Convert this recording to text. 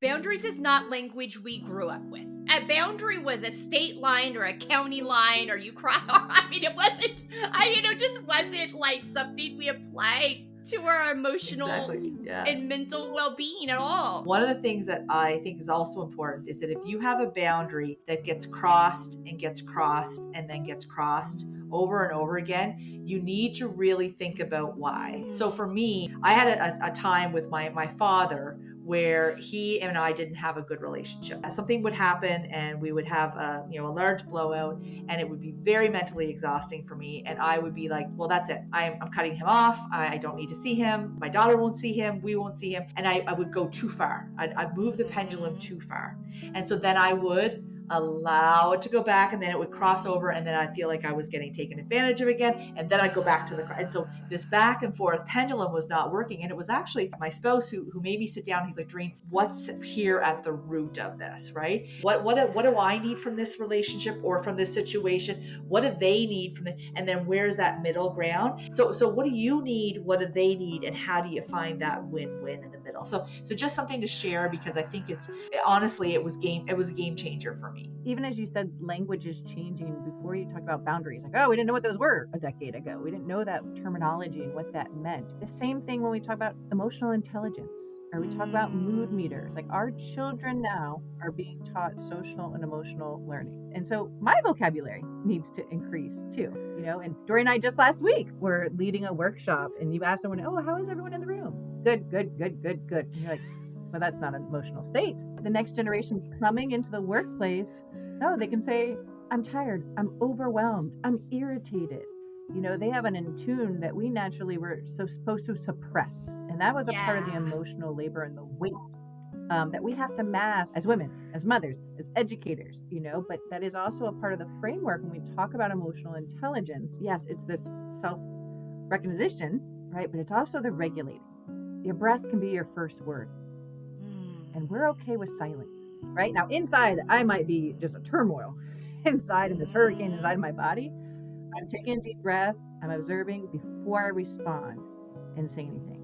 Boundaries is not language we grew up with. A boundary was a state line or a county line, or you cry. It just wasn't like something we applied to our emotional and mental well-being at all. One of the things that I think is also important is that if you have a boundary that gets crossed and gets crossed and then gets crossed over and over again, you need to really think about why. So for me, I had a time with my father where he and I didn't have a good relationship. Something would happen and we would have a large blowout, and it would be very mentally exhausting for me. And I would be like, well, that's it. I'm cutting him off. I don't need to see him. My daughter won't see him. We won't see him. And I would go too far. I'd move the pendulum too far. And so then I would allow it to go back, and then it would cross over, and then I'd feel like I was getting taken advantage of again, and then I'd go back to and so this back and forth pendulum was not working. And it was actually my spouse who made me sit down. He's like, Doreen, what's here at the root of this, right? What do I need from this relationship or from this situation? What do they need from it? And then where's that middle ground? So what do you need? What do they need? And how do you find that win-win in the middle? So just something to share, because I think it was a game changer for me. Even as you said, language is changing. Before you talked about boundaries, like, oh, we didn't know what those were a decade ago. We didn't know that terminology and what that meant. The same thing when we talk about emotional intelligence, or we talk about mood meters. Like, our children now are being taught social and emotional learning. And so my vocabulary needs to increase too, and Doreen and I just last week were leading a workshop, and you asked someone, oh, how is everyone in the room? Good. And you're like, well, that's not an emotional state. The next generation's coming into the workplace. No, they can say, I'm tired, I'm overwhelmed, I'm irritated. They have an in-tune that we naturally were supposed to suppress. And that was a part of the emotional labor and the weight that we have to master as women, as mothers, as educators, but that is also a part of the framework when we talk about emotional intelligence. Yes, it's this self-recognition, right? But it's also the regulating. Your breath can be your first word. And we're okay with silence, right? Now, inside, I might be just a turmoil inside in this hurricane inside my body. I'm taking a deep breath. I'm observing before I respond and say anything.